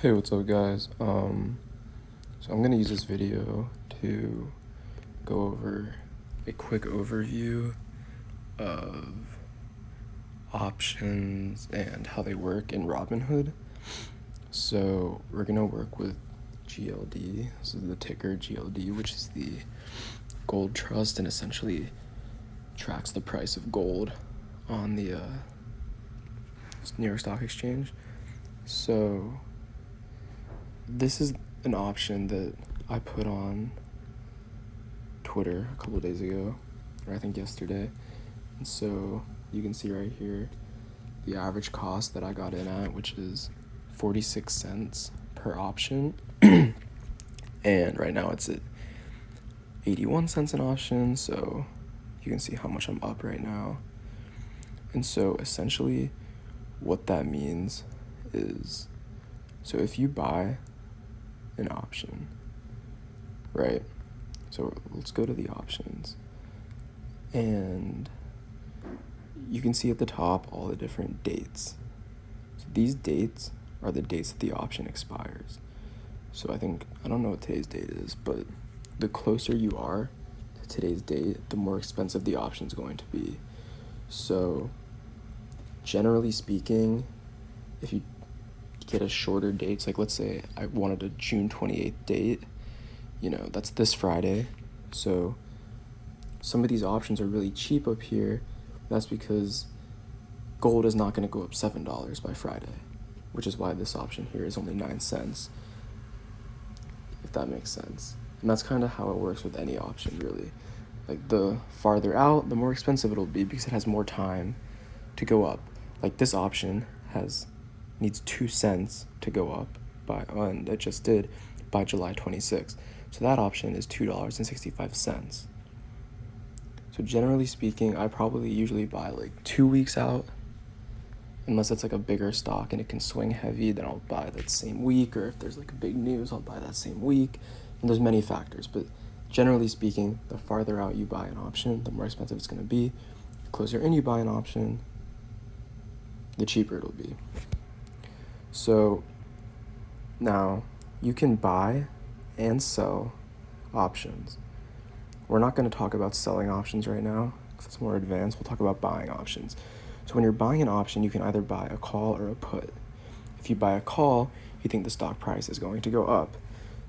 Hey, what's up, guys? So I'm gonna use this video to go over a quick overview of options and how they work in Robinhood. So we're gonna work with GLD. This is the ticker GLD, which is the gold trust and essentially tracks the price of gold on the New York Stock Exchange. So this is an option that I put on Twitter a couple of days ago, or I think yesterday. And so you can see right here the average cost that I got in at, which is 46 cents per option. And right now it's at 81 cents an option, so you can see how much I'm up right now. And so essentially what that means is, so if you buy an option, right? So let's go to the options, and you can see at the top all the different dates. So these dates are the dates that the option expires. So I don't know what today's date is, but the closer you are to today's date, the more expensive the option is going to be. So generally speaking, if you get a shorter date, like let's say I wanted a June 28th date, that's this Friday. So some of these options are really cheap up here. That's because gold is not going to go up $7 by Friday, which is why this option here is only 9 cents, if that makes sense. And that's kind of how it works with any option, really. Like the farther out, the more expensive it'll be because it has more time to go up. Like this option needs 2 cents to go up and it just did by July 26th. So that option is $2.65. So generally speaking, I probably usually buy like 2 weeks out, unless it's like a bigger stock and it can swing heavy, then I'll buy that same week, or if there's like a big news, I'll buy that same week. And there's many factors, but generally speaking, the farther out you buy an option, the more expensive it's going to be. The closer in you buy an option, the cheaper it'll be. So now you can buy and sell options. We're not going to talk about selling options right now because it's more advanced. We'll talk about buying options. So when you're buying an option, you can either buy a call or a put. If you buy a call, you think the stock price is going to go up.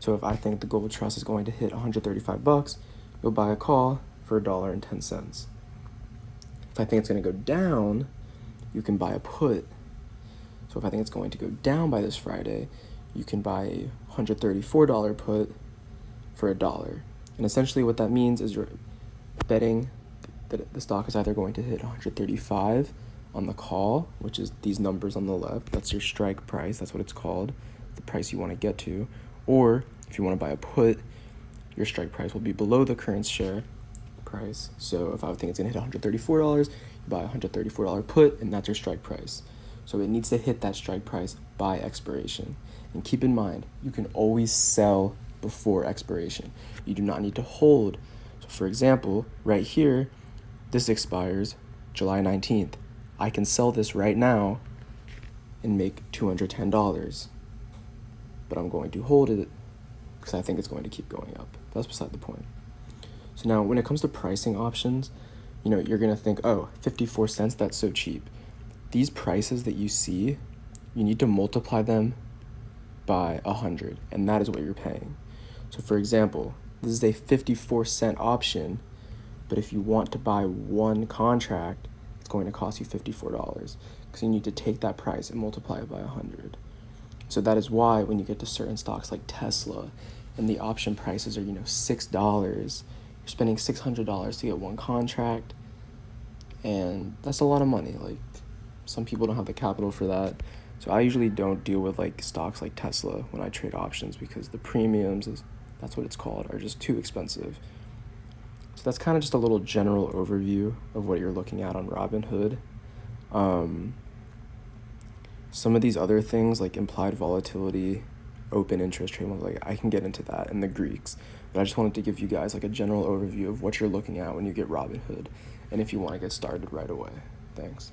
So if I think the gold trust is going to hit $135, you'll buy a call for $1.10. If I think it's going to go down, you can buy a put. So if I think it's going to go down by this Friday, you can buy a $134 put for $1. And essentially what that means is you're betting that the stock is either going to hit 135 on the call, which is these numbers on the left. That's your strike price. That's what it's called, the price you want to get to. Or if you want to buy a put, your strike price will be below the current share price. So if I think it's going to hit $134, you buy a $134 put, and that's your strike price. So it needs to hit that strike price by expiration. And keep in mind, you can always sell before expiration. You do not need to hold. So for example, right here, this expires July 19th. I can sell this right now and make $210. But I'm going to hold it because I think it's going to keep going up. That's beside the point. So now when it comes to pricing options, you're going to think, oh, 54 cents, that's so cheap. These prices that you see, you need to multiply them by 100, and that is what you're paying. So for example, this is a 54-cent option, but if you want to buy one contract, it's going to cost you $54 because you need to take that price and multiply it by 100. So that is why when you get to certain stocks like Tesla and the option prices are, $6, you're spending $600 to get one contract, and that's a lot of money. Like, some people don't have the capital for that. So I usually don't deal with like stocks like Tesla when I trade options because the premiums, that's what it's called, are just too expensive. So that's kind of just a little general overview of what you're looking at on Robinhood. Some of these other things like implied volatility, open interest rate, like I can get into that and the Greeks, but I just wanted to give you guys like a general overview of what you're looking at when you get Robinhood and if you want to get started right away. Thanks.